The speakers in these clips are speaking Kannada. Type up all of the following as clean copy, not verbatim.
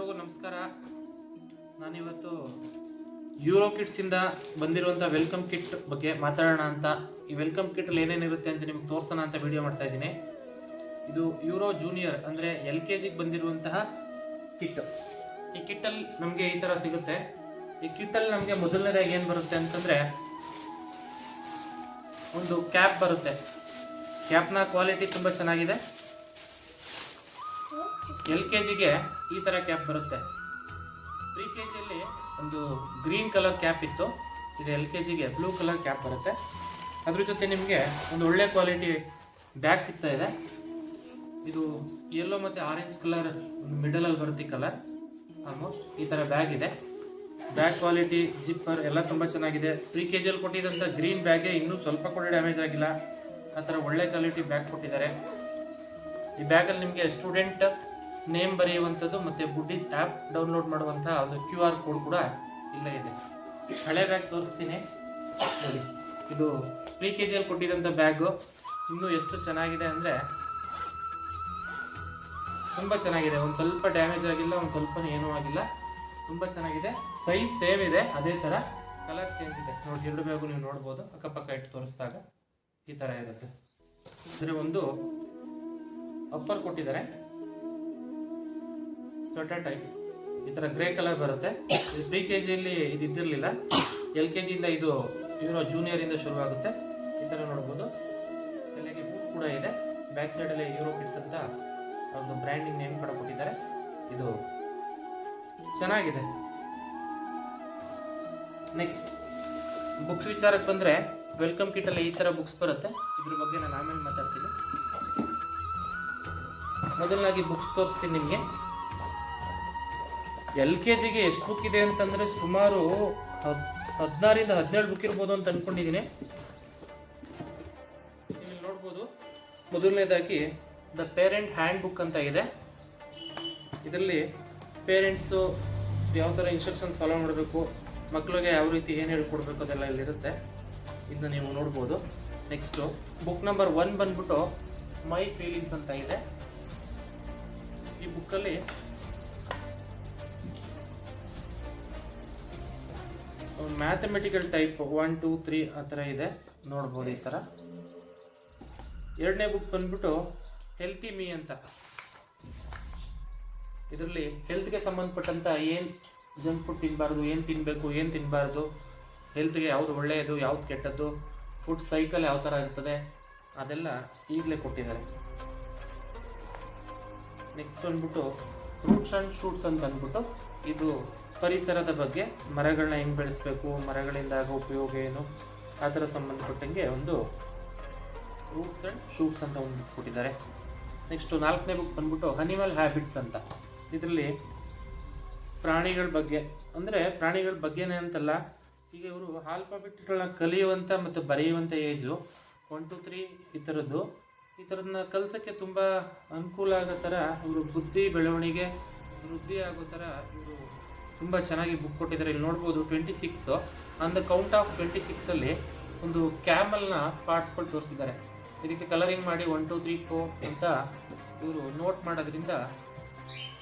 ಎಲ್ರಿಗೂ ನಮಸ್ಕಾರ. ನಾನಿವತ್ತು ಯೂರೋ ಕಿಟ್ಸಿಂದ ಬಂದಿರುವಂಥ ವೆಲ್ಕಮ್ ಕಿಟ್ ಬಗ್ಗೆ ಮಾತಾಡೋಣ ಅಂತ. ಈ ವೆಲ್ಕಮ್ ಕಿಟ್ಟಲ್ಲಿ ಏನೇನಿರುತ್ತೆ ಅಂತ ನಿಮ್ಗೆ ತೋರಿಸೋಣ ಅಂತ ವಿಡಿಯೋ ಮಾಡ್ತಾ ಇದ್ದೀನಿ. ಇದು ಯೂರೋ ಜೂನಿಯರ್ ಅಂದರೆ LKGಗೆ ಬಂದಿರುವಂತಹ ಕಿಟ್. ಈ ಕಿಟ್ಟಲ್ಲಿ ನಮಗೆ ಈ ಥರ ಸಿಗುತ್ತೆ. ಈ ಕಿಟ್ಟಲ್ಲಿ ನಮಗೆ ಮೊದಲನೇದಾಗಿ ಏನು ಬರುತ್ತೆ ಅಂತಂದರೆ ಒಂದು ಕ್ಯಾಪ್ ಬರುತ್ತೆ. ಕ್ಯಾಪ್ನ ಕ್ವಾಲಿಟಿ ತುಂಬ ಚೆನ್ನಾಗಿದೆ. LKGಗೆ ಈ ಥರ ಕ್ಯಾಪ್ ಬರುತ್ತೆ. 3KGಯಲ್ಲಿ ಒಂದು ಗ್ರೀನ್ ಕಲರ್ ಕ್ಯಾಪ್ ಇತ್ತು. ಇದು LKGಗೆ ಬ್ಲೂ ಕಲರ್ ಕ್ಯಾಪ್ ಬರುತ್ತೆ. ಅದ್ರ ಜೊತೆ ನಿಮಗೆ ಒಂದು ಒಳ್ಳೆ ಕ್ವಾಲಿಟಿ ಬ್ಯಾಗ್ ಸಿಗ್ತಾ ಇದೆ. ಇದು ಯೆಲ್ಲೋ ಮತ್ತು ಆರೆಂಜ್ ಕಲರ್ ಒಂದು ಮಿಡಲಲ್ಲಿ ಬರುತ್ತೆ ಕಲರ್. ಆಲ್ಮೋಸ್ಟ್ ಈ ಥರ ಬ್ಯಾಗ್ ಇದೆ. ಬ್ಯಾಗ್ ಕ್ವಾಲಿಟಿ, ಜಿಪ್ಪರ್ ಎಲ್ಲ ತುಂಬ ಚೆನ್ನಾಗಿದೆ. 3KGಯಲ್ಲಿ ಕೊಟ್ಟಿದ್ದಂಥ ಗ್ರೀನ್ ಬ್ಯಾಗೆ ಇನ್ನೂ ಸ್ವಲ್ಪ ಕೂಡ ಡ್ಯಾಮೇಜ್ ಆಗಿಲ್ಲ. ಆ ಥರ ಒಳ್ಳೆ ಕ್ವಾಲಿಟಿ ಬ್ಯಾಗ್ ಕೊಟ್ಟಿದ್ದಾರೆ. ಈ ಬ್ಯಾಗಲ್ಲಿ ನಿಮಗೆ ಸ್ಟೂಡೆಂಟ್ ನೇಮ್ ಬರೆಯುವಂಥದ್ದು ಮತ್ತು ಬುಡ್ಡೀಸ್ ಆ್ಯಪ್ ಡೌನ್ಲೋಡ್ ಮಾಡುವಂಥ ಒಂದು QR ಕೋಡ್ ಕೂಡ ಇಲ್ಲೇ ಇದೆ. ಹಳೆ ಬ್ಯಾಗ್ ತೋರಿಸ್ತೀನಿ ನೋಡಿ. ಇದು 3KGಯಲ್ಲಿ ಕೊಟ್ಟಿದ್ದಂಥ ಬ್ಯಾಗು ಇನ್ನೂ ಎಷ್ಟು ಚೆನ್ನಾಗಿದೆ ಅಂದರೆ ತುಂಬ ಚೆನ್ನಾಗಿದೆ. ಒಂದು ಸ್ವಲ್ಪ ಡ್ಯಾಮೇಜ್ ಆಗಿಲ್ಲ, ಒಂದು ಸ್ವಲ್ಪ ಏನೂ ಆಗಿಲ್ಲ, ತುಂಬ ಚೆನ್ನಾಗಿದೆ. ಸೈಜ್ ಸೇಮ್ ಇದೆ, ಅದೇ ಥರ ಕಲರ್ ಚೇಂಜ್ ಇದೆ ನೋಡಿ. ಎರಡು ಬ್ಯಾಗು ನೀವು ನೋಡ್ಬೋದು. ಅಕ್ಕಪಕ್ಕ ಇಟ್ಟು ತೋರಿಸಿದಾಗ ಈ ಥರ ಇರುತ್ತೆ. ಅಂದರೆ ಒಂದು ಅಪ್ಪರ್ ಕೊಟ್ಟಿದ್ದಾರೆ, ಸ್ವೆಟರ್ ಟೈಪ್, ಈ ಥರ ಗ್ರೇ ಕಲರ್ ಬರುತ್ತೆ. ಇದು 3KGಯಲ್ಲಿ ಇದು ಇದ್ದಿರಲಿಲ್ಲ. LKGಯಿಂದ ಇದು ಯೂರೋ ಜೂನಿಯರಿಂದ ಶುರುವಾಗುತ್ತೆ. ಈ ಥರ ನೋಡ್ಬೋದು. ತಲೆಗೆ ಬೂಟ್ ಕೂಡ ಇದೆ. ಬ್ಯಾಕ್ ಸೈಡಲ್ಲಿ ಯೂರೋ ಕಿಡ್ಸ್ ಅಂತ ಅವ್ರದ್ದು ಬ್ರ್ಯಾಂಡಿಂಗ್ ನೇಮ್ ಕೂಡ ಕೊಟ್ಟಿದ್ದಾರೆ. ಇದು ಚೆನ್ನಾಗಿದೆ. ನೆಕ್ಸ್ಟ್ ಬುಕ್ಸ್ ವಿಚಾರಕ್ಕೆ ಬಂದರೆ ವೆಲ್ಕಮ್ ಕಿಟ್ಟಲ್ಲಿ ಈ ಥರ ಬುಕ್ಸ್ ಬರುತ್ತೆ. ಇದ್ರ ಬಗ್ಗೆ ನಾನು ಆಮೇಲೆ ಮಾತಾಡ್ತೀನಿ. ಮೊದಲನಾಗಿ ಬುಕ್ಸ್ ತೋರಿಸ್ತೀನಿ ನಿಮಗೆ. LKGಗೆ ಎಷ್ಟು ಬುಕ್ ಇದೆ ಅಂತಂದರೆ ಸುಮಾರು 16ರಿಂದ 17 ಬುಕ್ ಇರ್ಬೋದು ಅಂತ ಅಂದ್ಕೊಂಡಿದ್ದೀನಿ. ನೀವು ನೋಡ್ಬೋದು. ಮೊದಲನೇದಾಗಿ ದ ಪೇರೆಂಟ್ ಹ್ಯಾಂಡ್ ಬುಕ್ ಅಂತ ಇದೆ. ಇದರಲ್ಲಿ ಪೇರೆಂಟ್ಸು ಯಾವ ಥರ ಇನ್ಸ್ಟ್ರಕ್ಷನ್ಸ್ ಫಾಲೋ ಮಾಡಬೇಕು, ಮಕ್ಕಳಿಗೆ ಯಾವ ರೀತಿ ಏನು ಹೇಳ್ಕೊಡ್ಬೇಕು ಅದೆಲ್ಲ ಇಲ್ಲಿರುತ್ತೆ. ಇದನ್ನ ನೀವು ನೋಡ್ಬೋದು. ನೆಕ್ಸ್ಟು ಬುಕ್ ನಂಬರ್ 1 ಬಂದ್ಬಿಟ್ಟು ಮೈ ಫೀಲಿಂಗ್ಸ್ ಅಂತ ಇದೆ. ಈ ಬುಕ್ಕಲ್ಲಿ ಮ್ಯಾಥಮೆಟಿಕಲ್ ಟೈಪ್ 1, 2, 3 ಆ ಥರ ಇದೆ, ನೋಡ್ಬೋದು ಈ ಥರ. ಎರಡನೇ ಬುಕ್ ಬಂದ್ಬಿಟ್ಟು ಹೆಲ್ತಿ ಮೀ ಅಂತ. ಇದರಲ್ಲಿ ಹೆಲ್ತ್ಗೆ ಸಂಬಂಧಪಟ್ಟಂಥ ಏನು ಜಂಕ್ ಫುಡ್ ತಿನ್ನಬಾರ್ದು, ಏನು ತಿನ್ನಬೇಕು, ಏನು ತಿನ್ನಬಾರ್ದು, ಹೆಲ್ತ್ಗೆ ಯಾವುದು ಒಳ್ಳೆಯದು, ಯಾವ್ದು ಕೆಟ್ಟದ್ದು, ಫುಡ್ ಸೈಕಲ್ ಯಾವ ಥರ ಇರ್ತದೆ ಅದೆಲ್ಲ ಈಗಲೇ ಕೊಟ್ಟಿದ್ದಾರೆ. ನೆಕ್ಸ್ಟ್ ಬಂದ್ಬಿಟ್ಟು ಫ್ರೂಟ್ಸ್ ಆ್ಯಂಡ್ ಶೂಟ್ಸ್ ಅಂತ ಅಂದ್ಬಿಟ್ಟು ಇದು ಪರಿಸರದ ಬಗ್ಗೆ, ಮರಗಳನ್ನ ಹೆಂಗೆ ಬೆಳೆಸಬೇಕು, ಮರಗಳಿಂದ ಆಗೋ ಉಪಯೋಗ ಏನು, ಆ ಥರ ಸಂಬಂಧಪಟ್ಟಂಗೆ ಒಂದು ಫ್ರೂಟ್ಸ್ ಆ್ಯಂಡ್ ಶೂಟ್ಸ್ ಅಂತ ಒಂದು ಬುಕ್ ಕೊಟ್ಟಿದ್ದಾರೆ. ನೆಕ್ಸ್ಟು 4ನೇ ಬುಕ್ ಬಂದ್ಬಿಟ್ಟು ಅನಿಮಲ್ ಹ್ಯಾಬಿಟ್ಸ್ ಅಂತ. ಇದರಲ್ಲಿ ಪ್ರಾಣಿಗಳ ಬಗ್ಗೆ, ಅಂದರೆ ಪ್ರಾಣಿಗಳ ಬಗ್ಗೆನೇ ಅಂತಲ್ಲ, ಈಗ ಇವರು ಆಲ್ಫಾಬೆಟ್ಗಳನ್ನ ಕಲಿಯುವಂಥ ಮತ್ತು ಬರೆಯುವಂಥ ಏಜು 1, 2, 3 ಈ ಥರದನ್ನ ಕಲಿಸೋಕ್ಕೆ ತುಂಬ ಅನುಕೂಲ ಆಗೋ ಥರ ಇವರು ಬುದ್ಧಿ ಬೆಳವಣಿಗೆ ವೃದ್ಧಿ ಆಗೋ ಥರ ಇವರು ತುಂಬ ಚೆನ್ನಾಗಿ ಬುಕ್ ಕೊಟ್ಟಿದ್ದಾರೆ. ಇಲ್ಲಿ ನೋಡ್ಬೋದು 26 ಆನ್ ದ ಕೌಂಟ್ ಆಫ್ 26ಅಲ್ಲಿ ಒಂದು ಕ್ಯಾಮಲ್ನ ಪಾರ್ಟ್ಸ್ಗಳು ತೋರಿಸಿದ್ದಾರೆ. ಇದಕ್ಕೆ ಕಲರಿಂಗ್ ಮಾಡಿ 1, 2, 3, 4 ಅಂತ ಇವರು ನೋಟ್ ಮಾಡೋದ್ರಿಂದ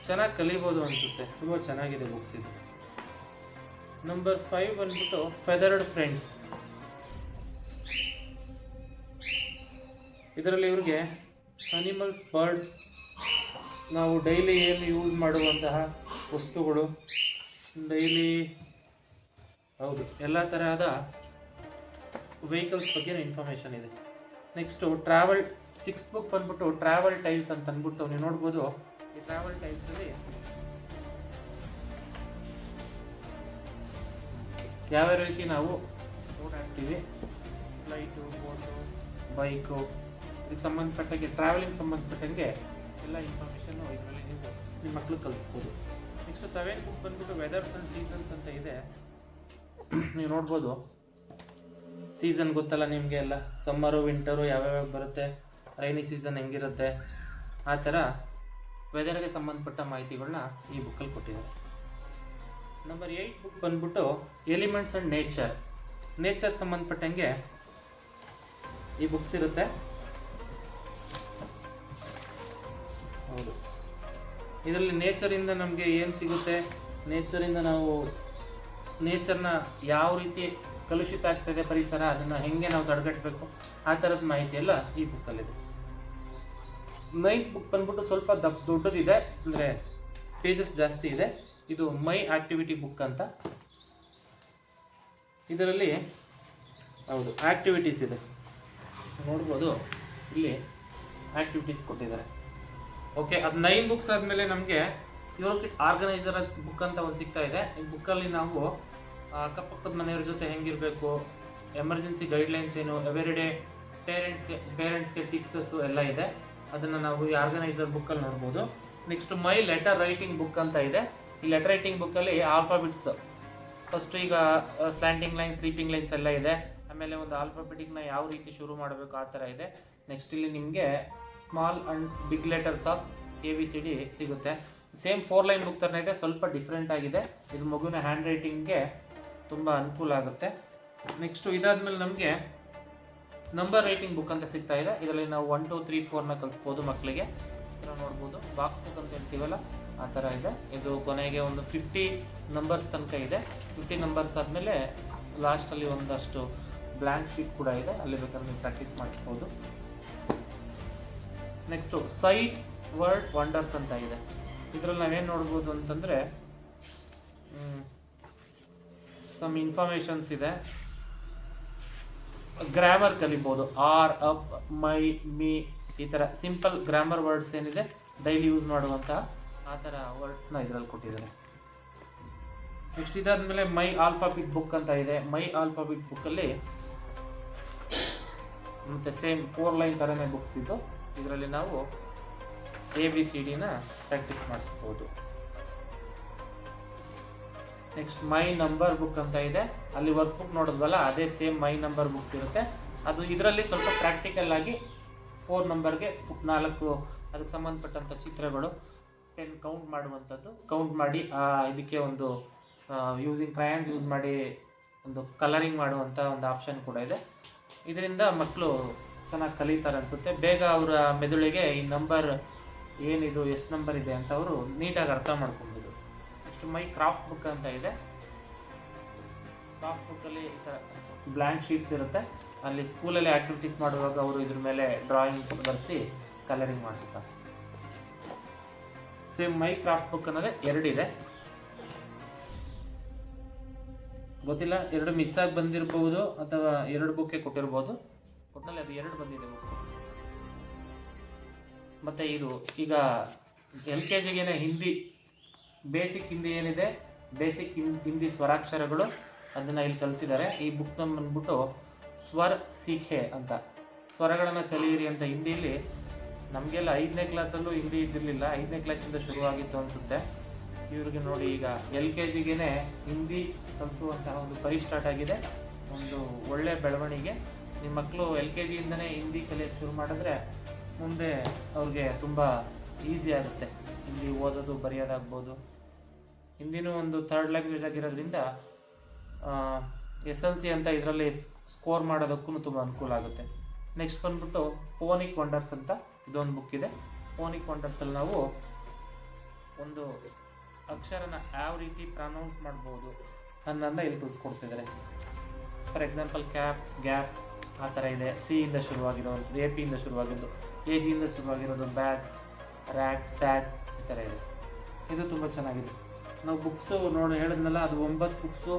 ಚೆನ್ನಾಗಿ ಕಲಿಬೋದು ಅನಿಸುತ್ತೆ. ತುಂಬ ಚೆನ್ನಾಗಿದೆ ಬುಕ್ಸ್ ಇದು. ನಂಬರ್ 5 ಬಂದ್ಬಿಟ್ಟು ಫೆದರ್ಡ್ ಫ್ರೆಂಡ್ಸ್. ಇದರಲ್ಲಿ ಇವ್ರಿಗೆ ಅನಿಮಲ್ಸ್, ಬರ್ಡ್ಸ್, ನಾವು ಡೈಲಿ ಏನು ಯೂಸ್ ಮಾಡುವಂತಹ ವಸ್ತುಗಳು, ಡೈಲಿ ಎಲ್ಲ ತರಹದ ವೆಹಿಕಲ್ಸ್ ಬಗ್ಗೆ ಇನ್ಫಾರ್ಮೇಷನ್ ಇದೆ. ನೆಕ್ಸ್ಟು ಟ್ರಾವೆಲ್ 6th ಬುಕ್ ಬಂದ್ಬಿಟ್ಟು ಟ್ರಾವೆಲ್ ಟೈಲ್ಸ್ ಅಂತ ಅಂದ್ಬಿಟ್ಟು ನೀವು ನೋಡ್ಬೋದು. ಈ ಟ್ರಾವೆಲ್ ಟೈಲ್ಸಲ್ಲಿ ಯಾವ ರೀತಿ ನಾವು ಓಡಾಡ್ತೀವಿ, ಫ್ಲೈಟು, ಬೋಟು, ಬೈಕು, ಇದಕ್ಕೆ ಸಂಬಂಧಪಟ್ಟಂಗೆ ಟ್ರಾವೆಲಿಂಗ್ ಸಂಬಂಧಪಟ್ಟಂಗೆ ಎಲ್ಲ ಇನ್ಫಾರ್ಮೇಷನ್ನು ಇದರಲ್ಲಿ ನೀವು ನಿಮ್ಮ ಮಕ್ಕಳು ಕಲಿಸ್ಬೋದು. ನೆಕ್ಸ್ಟ್ 7th ಬುಕ್ ಬಂದ್ಬಿಟ್ಟು ವೆದರ್ಸ್ ಆ್ಯಂಡ್ ಸೀಸನ್ಸ್ ಅಂತ ಇದೆ. ನೀವು ನೋಡ್ಬೋದು. ಸೀಸನ್ ಗೊತ್ತಲ್ಲ ನಿಮಗೆ ಎಲ್ಲ, ಸಮ್ಮರು, ವಿಂಟರು ಯಾವ್ಯಾವ ಬರುತ್ತೆ, ರೈನಿ ಸೀಸನ್ ಹೆಂಗಿರುತ್ತೆ, ಆ ಥರ ವೆದರ್ಗೆ ಸಂಬಂಧಪಟ್ಟ ಮಾಹಿತಿಗಳನ್ನ ಈ ಬುಕ್ಕಲ್ಲಿ ಕೊಟ್ಟಿದ್ದಾರೆ. ನಂಬರ್ 8 ಬುಕ್ ಬಂದ್ಬಿಟ್ಟು ಎಲಿಮೆಂಟ್ಸ್ ಆ್ಯಂಡ್ ನೇಚರ್ಗೆ ಸಂಬಂಧಪಟ್ಟಂಗೆ ಈ ಬುಕ್ಸ್ ಇರುತ್ತೆ. ಹೌದು, ಇದರಲ್ಲಿ ನೇಚರಿಂದ ನಮಗೆ ಏನು ಸಿಗುತ್ತೆ, ನೇಚರಿಂದ ನಾವು ನೇಚರ್ನ ಯಾವ ರೀತಿ ಕಲುಷಿತ ಆಗ್ತಾಯಿದೆ ಪರಿಸರ, ಅದನ್ನು ಹೆಂಗೆ ನಾವು ತಡೆಗಟ್ಟಬೇಕು, ಆ ಥರದ ಮಾಹಿತಿ ಎಲ್ಲ ಈ ಬುಕ್ಕಲ್ಲಿದೆ. 9th ಬುಕ್ ಬಂದ್ಬಿಟ್ಟು ಸ್ವಲ್ಪ ದೊಡ್ಡದಿದೆ, ಅಂದರೆ ಪೇಜಸ್ ಜಾಸ್ತಿ ಇದೆ. ಇದು ಮೈ ಆಕ್ಟಿವಿಟಿ ಬುಕ್ ಅಂತ. ಇದರಲ್ಲಿ ಹೌದು ಆಕ್ಟಿವಿಟೀಸ್ ಇದೆ, ನೋಡ್ಬೋದು ಇಲ್ಲಿ ಆಕ್ಟಿವಿಟೀಸ್ ಕೊಟ್ಟಿದ್ದಾರೆ. ಓಕೆ, ಅದು 9 ಬುಕ್ಸ್ ಆದಮೇಲೆ ನಮಗೆ ಯುವರ್ ಕಿಟ್ ಆರ್ಗನೈಸರ್ ಬುಕ್ ಅಂತ ಒಂದು ಸಿಗ್ತಾ ಇದೆ. ಈ ಬುಕ್ಕಲ್ಲಿ ನಾವು ಅಕ್ಕಪಕ್ಕದ ಮನೆಯವ್ರ ಜೊತೆ ಹೆಂಗಿರಬೇಕು, ಎಮರ್ಜೆನ್ಸಿ ಗೈಡ್ಲೈನ್ಸ್ ಏನು, ಎವ್ರಿಡೇ ಪೇರೆಂಟ್ಸ್ಗೆ ಟಿಪ್ಸಸ್ಸು ಎಲ್ಲ ಇದೆ. ಅದನ್ನು ನಾವು ಈ ಆರ್ಗನೈಸರ್ ಬುಕ್ಕಲ್ಲಿ ನೋಡ್ಬೋದು. ನೆಕ್ಸ್ಟ್ ಮೈ ಲೆಟರ್ ರೈಟಿಂಗ್ ಬುಕ್ ಅಂತ ಇದೆ. ಈ ಲೆಟರ್ ರೈಟಿಂಗ್ ಬುಕ್ಕಲ್ಲಿ ಆಲ್ಫಾಬಿಟ್ಸ್ ಫಸ್ಟು ಈಗ ಸ್ಲ್ಯಾಂಟಿಂಗ್ ಲೈನ್, ಸ್ಲೀಪಿಂಗ್ ಲೈನ್ಸ್ ಎಲ್ಲ ಇದೆ. ಆಮೇಲೆ ಒಂದು ಆಲ್ಫಾಬೆಟಿಕ್ನ ಯಾವ ರೀತಿ ಶುರು ಮಾಡಬೇಕು ಆ ಥರ ಇದೆ. ನೆಕ್ಸ್ಟ್ ಇಲ್ಲಿ ನಿಮಗೆ small and big letters of ABCD ಸಿಗುತ್ತೆ. ಸೇಮ್ 4 ಲೈನ್ ಬುಕ್ ಥರನೇ ಇದೆ, ಸ್ವಲ್ಪ ಡಿಫ್ರೆಂಟ್ ಆಗಿದೆ. ಇದು ಮಗುವಿನ ಹ್ಯಾಂಡ್ ರೈಟಿಂಗ್ಗೆ ತುಂಬ ಅನುಕೂಲ ಆಗುತ್ತೆ. ನೆಕ್ಸ್ಟು ಇದಾದಮೇಲೆ ನಮಗೆ ನಂಬರ್ ರೈಟಿಂಗ್ ಬುಕ್ ಅಂತ ಸಿಗ್ತಾ ಇದೆ. ಇದರಲ್ಲಿ ನಾವು 1 2 3 4ನ ಕಲಿಸ್ಬೋದು ಮಕ್ಕಳಿಗೆ. ನೋಡ್ಬೋದು ಬಾಕ್ಸ್ ಬುಕ್ ಅಂತ ಹೇಳ್ತೀವಲ್ಲ ಆ ಥರ ಇದೆ. ಇದು ಕೊನೆಗೆ ಒಂದು 50 ನಂಬರ್ಸ್ ತನಕ ಇದೆ. 50 ನಂಬರ್ಸ್ ಆದಮೇಲೆ ಲಾಸ್ಟಲ್ಲಿ ಒಂದಷ್ಟು ಬ್ಲ್ಯಾಂಕ್ ಶೀಟ್ ಕೂಡ ಇದೆ, ಅಲ್ಲಿ ಬೇಕಾದ್ರೆ ನೀವು ಪ್ರಾಕ್ಟೀಸ್ ಮಾಡಿಸ್ಬೋದು. ನೆಕ್ಸ್ಟು ಸೈಟ್ ವರ್ಡ್ ವಂಡರ್ಸ್ ಅಂತ ಇದೆ. ಇದರಲ್ಲಿ ನಾವೇನು ನೋಡ್ಬೋದು ಅಂತಂದರೆ ಸಮ್ ಇನ್ಫಾರ್ಮೇಷನ್ಸ್ ಇದೆ. ಗ್ರಾಮರ್ ಕಲಿಬೋದು. ಆರ್, ಅಪ್, ಮೈ, ಮೀ ಈ ಥರ ಸಿಂಪಲ್ ಗ್ರಾಮರ್ ವರ್ಡ್ಸ್ ಏನಿದೆ ಡೈಲಿ ಯೂಸ್ ಮಾಡುವಂತಹ ಆ ಥರ ವರ್ಡ್ಸ್ನ ಇದರಲ್ಲಿ ಕೊಟ್ಟಿದ್ದಾರೆ. ನೆಕ್ಸ್ಟ್ ಇದಾದಮೇಲೆ ಮೈ ಆಲ್ಫಾಬಿಟ್ ಬುಕ್ ಅಂತ ಇದೆ. ಮೈ ಆಲ್ಫಾಬಿಟ್ ಬುಕ್ಕಲ್ಲಿ ಮತ್ತು ಸೇಮ್ 4 ಲೈನ್ ಥರನೇ ಬುಕ್ಸ್ ಇದ್ದು, ಇದರಲ್ಲಿ ನಾವು ABCDನ ಪ್ರಾಕ್ಟೀಸ್ ಮಾಡಿಸ್ಬೋದು. ನೆಕ್ಸ್ಟ್ ಮೈ ನಂಬರ್ ಬುಕ್ ಅಂತ ಇದೆ. ಅಲ್ಲಿ ವರ್ಕ್ ಬುಕ್ ನೋಡಿದ್ವಲ್ಲ, ಅದೇ ಸೇಮ್ ಮೈ ನಂಬರ್ ಬುಕ್ಸ್ ಇರುತ್ತೆ. ಅದು ಇದರಲ್ಲಿ ಸ್ವಲ್ಪ ಪ್ರಾಕ್ಟಿಕಲ್ ಆಗಿ 4 ನಂಬರ್ಗೆ 4 ಅದಕ್ಕೆ ಸಂಬಂಧಪಟ್ಟಂಥ ಚಿತ್ರಗಳು 10 ಕೌಂಟ್ ಮಾಡುವಂಥದ್ದು, ಕೌಂಟ್ ಮಾಡಿ ಇದಕ್ಕೆ ಒಂದು ಯೂಸಿಂಗ್ ಕ್ರಯಾನ್ಸ್ ಯೂಸ್ ಮಾಡಿ ಒಂದು ಕಲರಿಂಗ್ ಮಾಡುವಂಥ ಒಂದು ಆಪ್ಷನ್ ಕೂಡ ಇದೆ. ಇದರಿಂದ ಮಕ್ಕಳು ಚೆನ್ನಾಗಿ ಕಲಿತಾರೆ ಅನಿಸುತ್ತೆ. ಬೇಗ ಅವರ ಮೆದುಳಿಗೆ ಈ ನಂಬರ್ ಏನಿದು, ಎಷ್ಟು ನಂಬರ್ ಇದೆ ಅಂತ ಅವರು ನೀಟಾಗಿ ಅರ್ಥ ಮಾಡ್ಕೊಬೋದು. ನೆಕ್ಸ್ಟ್ ಮೈ ಕ್ರಾಫ್ಟ್ ಬುಕ್ ಅಂತ ಇದೆ. ಕ್ರಾಫ್ಟ್ ಬುಕ್ಕಲ್ಲಿ ಈ ಥರ ಬ್ಲ್ಯಾಂಕ್ ಶೀಟ್ಸ್ ಇರುತ್ತೆ. ಅಲ್ಲಿ ಸ್ಕೂಲಲ್ಲಿ ಆ್ಯಕ್ಟಿವಿಟೀಸ್ ಮಾಡುವಾಗ ಅವರು ಇದ್ರ ಮೇಲೆ ಡ್ರಾಯಿಂಗ್ ಬರೆಸಿ ಕಲರಿಂಗ್ ಮಾಡಿಸ್ತಾರೆ. ಸೇಮ್ ಮೈ ಕ್ರಾಫ್ಟ್ ಬುಕ್ ಅನ್ನೋದೇ 2 ಇದೆ. ಗೊತ್ತಿಲ್ಲ, 2 ಮಿಸ್ ಆಗಿ ಬಂದಿರಬಹುದು ಅಥವಾ 2 ಬುಕ್ಕೆ ಕೊಟ್ಟಿರ್ಬೋದು. ಒಟ್ಟಿನಲ್ಲಿ ಅದು 2 ಬಂದಿದೆ ಬುಕ್. ಮತ್ತು ಇದು ಈಗ LKGಗೆ ಹಿಂದಿ ಬೇಸಿಕ್ ಹಿಂದಿ ಏನಿದೆ, ಬೇಸಿಕ್ ಹಿಂದಿ ಸ್ವರಾಕ್ಷರಗಳು ಅದನ್ನು ಇಲ್ಲಿ ಕಲಿಸಿದ್ದಾರೆ. ಈ ಬುಕ್ ಬಂದ್ಬಿಟ್ಟು ಸ್ವರ್ ಸೀಖೆ ಅಂತ, ಸ್ವರಗಳನ್ನು ಕಲಿಯಿರಿ ಅಂತ ಹಿಂದಿಲಿ. ನಮಗೆಲ್ಲ 5ನೇ ಕ್ಲಾಸಲ್ಲೂ ಹಿಂದಿ ಇದ್ದಿರಲಿಲ್ಲ, 5ನೇ ಕ್ಲಾಸಿಂದ ಶುರುವಾಗಿತ್ತು ಅನಿಸುತ್ತೆ. ಇವ್ರಿಗೆ ನೋಡಿ ಈಗ LKGಗೆ ಹಿಂದಿ ಕಲಿಸುವಂತಹ ಒಂದು ಪರಿ ಸ್ಟಾರ್ಟ್ ಆಗಿದೆ. ಒಂದು ಒಳ್ಳೆಯ ಬೆಳವಣಿಗೆ. ನಿಮ್ಮ ಮಕ್ಕಳು LKGಯಿಂದನೇ ಹಿಂದಿ ಕಲಿಯೋಕ್ಕೆ ಶುರು ಮಾಡಿದ್ರೆ ಮುಂದೆ ಅವ್ರಿಗೆ ತುಂಬ ಈಸಿ ಆಗುತ್ತೆ. ಹಿಂದಿ ಓದೋದು ಬರೆಯೋದಾಗ್ಬೋದು. ಹಿಂದಿನೂ ಒಂದು 3rd ಲ್ಯಾಂಗ್ವೇಜ್ ಆಗಿರೋದ್ರಿಂದ SLC ಅಂತ ಇದರಲ್ಲಿ ಸ್ಕೋರ್ ಮಾಡೋದಕ್ಕೂ ತುಂಬ ಅನುಕೂಲ ಆಗುತ್ತೆ. ನೆಕ್ಸ್ಟ್ ಬಂದ್ಬಿಟ್ಟು ಫೋನಿಕ್ ವಂಡರ್ಸ್ ಅಂತ ಇದೊಂದು ಬುಕ್ ಇದೆ. ಫೋನಿಕ್ ವಂಡರ್ಸಲ್ಲಿ ನಾವು ಒಂದು ಅಕ್ಷರನ ಯಾವ ರೀತಿ ಪ್ರನೌನ್ಸ್ ಮಾಡ್ಬೋದು ಅನ್ನೋದನ್ನ ಇಲ್ಲಿ ತಿಳಿಸ್ಕೊಡ್ತಿದ್ದಾರೆ. ಫಾರ್ ಎಕ್ಸಾಂಪಲ್ ಕ್ಯಾಪ್, ಗ್ಯಾಪ್ ಆ ಥರ ಇದೆ. ಸಿಯಿಂದ ಶುರುವಾಗಿರೋದು, AP ಶುರುವಾಗಿರೋದು, AGಯಿಂದ ಶುರುವಾಗಿರೋದು, ಬ್ಯಾಗ್, ರ್ಯಾಕ್, ಸ್ಯಾಕ್ ಈ ಥರ ಇದೆ. ಇದು ತುಂಬ ಚೆನ್ನಾಗಿದೆ. ನಾವು ಬುಕ್ಸು ನೋಡಿ ಹೇಳಿದ್ನಲ್ಲ, ಅದು 9 ಬುಕ್ಸು.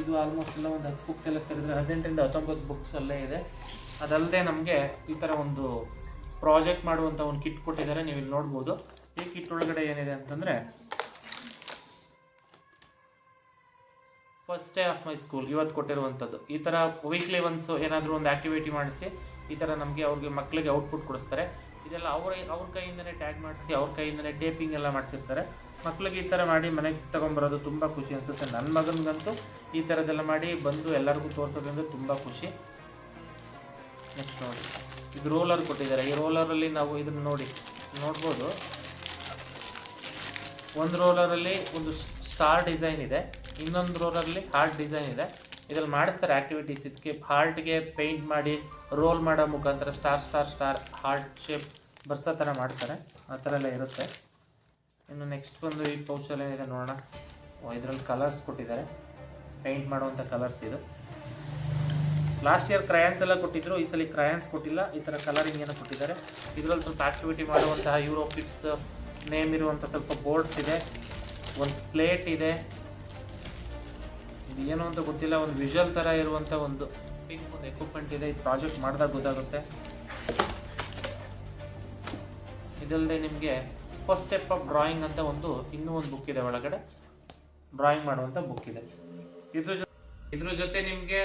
ಇದು ಆಲ್ಮೋಸ್ಟ್ ಎಲ್ಲ ಒಂದು 10 ಬುಕ್ಸ್ ಎಲ್ಲ ಸೇರಿದ್ರೆ 18ರಿಂದ 19 ಬುಕ್ಸ್ ಅಲ್ಲೇ ಇದೆ. ಅದಲ್ಲದೆ ನಮಗೆ ಈ ಥರ ಒಂದು ಪ್ರಾಜೆಕ್ಟ್ ಮಾಡುವಂಥ ಒಂದು ಕಿಟ್ ಕೊಟ್ಟಿದ್ದಾರೆ, ನೀವು ಇಲ್ಲಿ ನೋಡ್ಬೋದು. ಈ ಕಿಟ್ ಒಳಗಡೆ ಏನಿದೆ ಅಂತಂದರೆ first day of my school ಇವತ್ತು ಕೊಟ್ಟಿರುವಂಥದ್ದು. ಈ ಥರ ವೀಕ್ಲಿ ಒನ್ಸ್ ಏನಾದರೂ ಒಂದು ಆ್ಯಕ್ಟಿವಿಟಿ ಮಾಡಿಸಿ ಈ ಥರ ಅವ್ರಿಗೆ ಮಕ್ಕಳಿಗೆ ಔಟ್ಪುಟ್ ಕೊಡಿಸ್ತಾರೆ. ಇದೆಲ್ಲ ಅವ್ರ ಕೈಯಿಂದನೇ ಟ್ಯಾಗ್ ಮಾಡಿಸಿ, ಅವ್ರ ಕೈಯಿಂದನೇ ಟೇಪಿಂಗ್ ಎಲ್ಲ ಮಾಡಿಸಿರ್ತಾರೆ. ಮಕ್ಕಳಿಗೆ ಈ ಥರ ಮಾಡಿ ಮನೆಗೆ ತೊಗೊಂಬರೋದು ತುಂಬ ಖುಷಿ ಅನಿಸುತ್ತೆ. ನನ್ನ ಮಗನಿಗಂತೂ ಈ ಥರದ್ದೆಲ್ಲ ಮಾಡಿ ಬಂದು ಎಲ್ಲರಿಗೂ ತೋರಿಸೋದ್ರಿಂದ ತುಂಬ ಖುಷಿ. ನೆಕ್ಸ್ಟ್ ನೋಡಿ, ಇದು ರೋಲರ್ ಕೊಟ್ಟಿದ್ದಾರೆ. ಈ ರೋಲರಲ್ಲಿ ನಾವು ಇದನ್ನು ನೋಡ್ಬೋದು. ಒಂದು ರೋಲರಲ್ಲಿ ಒಂದು ಸ್ಟಾರ್ ಡಿಸೈನ್ ಇದೆ, ಇನ್ನೊಂದು ರೋಲರಲ್ಲಿ ಹಾರ್ಟ್ ಡಿಸೈನ್ ಇದೆ. ಇದರಲ್ಲಿ ಮಾಡಿಸ್ತಾರೆ ಆ್ಯಕ್ಟಿವಿಟೀಸ್. ಇದಕ್ಕೆ ಹಾರ್ಟ್ಗೆ ಪೇಂಟ್ ಮಾಡಿ ರೋಲ್ ಮಾಡೋ ಮುಖಾಂತರ ಸ್ಟಾರ್ ಹಾರ್ಟ್ ಶೇಪ್ ಬರ್ಸೋ ಥರ ಮಾಡ್ತಾರೆ. ಆ ಥರ ಎಲ್ಲ ಇರುತ್ತೆ. ಇನ್ನು ನೆಕ್ಸ್ಟ್ ಬಂದು ಈ ಪೌಚಲ್ಲಿ ಏನಿದೆ ನೋಡೋಣ. ಇದರಲ್ಲಿ ಕಲರ್ಸ್ ಕೊಟ್ಟಿದ್ದಾರೆ, ಪೇಂಟ್ ಮಾಡುವಂಥ ಕಲರ್ಸ್ ಇದು. ಲಾಸ್ಟ್ ಇಯರ್ ಕ್ರಯಾನ್ಸ್ ಎಲ್ಲ ಕೊಟ್ಟಿದ್ರು, ಈ ಸಲ ಕ್ರಯಾನ್ಸ್ ಕೊಟ್ಟಿಲ್ಲ, ಈ ಥರ ಕಲರಿಂಗ್ ಏನೋ ಕೊಟ್ಟಿದ್ದಾರೆ. ಇದರಲ್ಲಿ ಸ್ವಲ್ಪ ಆ್ಯಕ್ಟಿವಿಟಿ ಮಾಡುವಂತಹ ಯೂರೋಕಿಡ್ಸ್ ನೇಮ್ ಇರುವಂಥ ಸ್ವಲ್ಪ ಬೋರ್ಡ್ಸ್ ಇದೆ, ಒಂದು ಪ್ಲೇಟ್ ಇದೆ, ಇದು ಏನು ಅಂತ ಗೊತ್ತಿಲ್ಲ, ಒಂದು ವಿಜುವಲ್ ಥರ ಇರುವಂಥ ಒಂದು ಪಿಂಕ್ ಒಂದು ಎಕ್ವಿಪ್ಮೆಂಟ್ ಇದೆ. ಇದು ಪ್ರಾಜೆಕ್ಟ್ ಮಾಡಿದಾಗ ಗೊತ್ತಾಗುತ್ತೆ. ಇದಲ್ಲದೆ ನಿಮಗೆ ಫಸ್ಟ್ ಸ್ಟೆಪ್ ಆಫ್ ಡ್ರಾಯಿಂಗ್ ಅಂತ ಇನ್ನೂ ಒಂದು ಬುಕ್ ಇದೆ, ಒಳಗಡೆ ಡ್ರಾಯಿಂಗ್ ಮಾಡುವಂಥ ಬುಕ್ ಇದೆ. ಇದ್ರ ಜೊತೆ ನಿಮಗೆ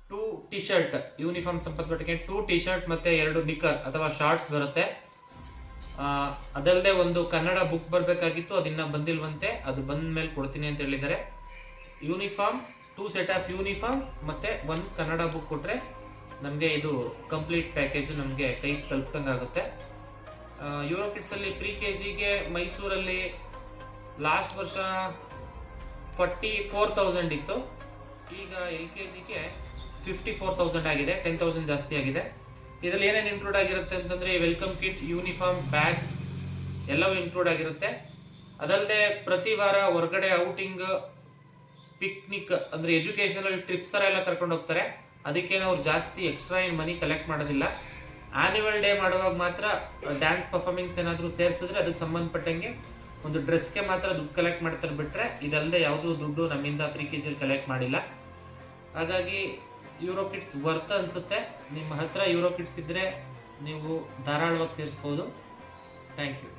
2 ಟಿ ಶರ್ಟ್ ಯೂನಿಫಾರ್ಮ್ ಸಂಪರ್ಕಕ್ಕೆ 2 ಟಿ ಶರ್ಟ್ ಮತ್ತು 2 ನಿಕ್ಕರ್ ಅಥವಾ ಶಾರ್ಟ್ಸ್ ಬರುತ್ತೆ. ಅದಲ್ಲದೆ ಒಂದು ಕನ್ನಡ ಬುಕ್ ಬರಬೇಕಾಗಿತ್ತು, ಅದಿನ್ನ ಬಂದಿಲ್ವಂತೆ, ಅದು ಬಂದ ಮೇಲೆ ಕೊಡ್ತೀನಿ ಅಂತ ಹೇಳಿದ್ದಾರೆ. ಯೂನಿಫಾರ್ಮ್ 2 ಸೆಟ್ ಆಫ್ ಯೂನಿಫಾರ್ಮ್ ಮತ್ತು 1 ಕನ್ನಡ ಬುಕ್ ಕೊಟ್ಟರೆ ನಮಗೆ ಇದು ಕಂಪ್ಲೀಟ್ ಪ್ಯಾಕೇಜು ನಮಗೆ ಕೈಗೆ ತಲುಪ್ದಂಗೆ ಆಗುತ್ತೆ. ಯೂರೋಕಿಡ್ಸಲ್ಲಿ ಪ್ರಿ KGಗೆ ಮೈಸೂರಲ್ಲಿ ಲಾಸ್ಟ್ ವರ್ಷ 44,000 ಇತ್ತು, ಈಗ LKGಗೆ 54,000 ಆಗಿದೆ, 10,000 ಜಾಸ್ತಿ ಆಗಿದೆ. ಇದರಲ್ಲಿ ಏನೇನು ಇನ್ಕ್ಲೂಡ್ ಆಗಿರುತ್ತೆ ಅಂತಂದರೆ ವೆಲ್ಕಮ್ ಕಿಟ್, ಯೂನಿಫಾರ್ಮ್, ಬ್ಯಾಗ್ಸ್ ಎಲ್ಲವೂ ಇನ್ಕ್ಲೂಡ್ ಆಗಿರುತ್ತೆ. ಅದಲ್ಲದೆ ಪ್ರತಿ ವಾರ ಹೊರಗಡೆ ಔಟಿಂಗ್, ಪಿಕ್ನಿಕ್ ಅಂದರೆ ಎಜುಕೇಷನಲ್ ಟ್ರಿಪ್ಸ್ ಥರ ಎಲ್ಲ ಕರ್ಕೊಂಡು ಹೋಗ್ತಾರೆ. ಅದಕ್ಕೇನು ಅವ್ರು ಜಾಸ್ತಿ ಎಕ್ಸ್ಟ್ರಾ ಏನು ಮನಿ ಕಲೆಕ್ಟ್ ಮಾಡೋದಿಲ್ಲ. ಆ್ಯನ್ಯುವಲ್ ಡೇ ಮಾಡುವಾಗ ಮಾತ್ರ ಡ್ಯಾನ್ಸ್ ಪರ್ಫಾರ್ಮೆನ್ಸ್ ಏನಾದರೂ ಸೇರಿಸಿದ್ರೆ ಅದಕ್ಕೆ ಸಂಬಂಧಪಟ್ಟಂಗೆ ಒಂದು ಡ್ರೆಸ್ಗೆ ಮಾತ್ರ ದುಡ್ಡು ಕಲೆಕ್ಟ್ ಮಾಡ್ತಾರೆ, ಬಿಟ್ಟರೆ ಇದಲ್ಲದೆ ಯಾವುದೂ ದುಡ್ಡು ನಮ್ಮಿಂದ ಪ್ರಿ KGಯಲ್ಲಿ ಕಲೆಕ್ಟ್ ಮಾಡಿಲ್ಲ. ಹಾಗಾಗಿ ಯೂರೋಕಿಡ್ಸ್ ವರ್ತ್ ಅನಿಸುತ್ತೆ. ನಿಮ್ಮ ಹತ್ರ ಯೂರೋಕಿಡ್ಸ್ ಇದ್ದರೆ ನೀವು ಧಾರಾಳವಾಗಿ ಸೇರಿಸ್ಬೋದು. Thank you.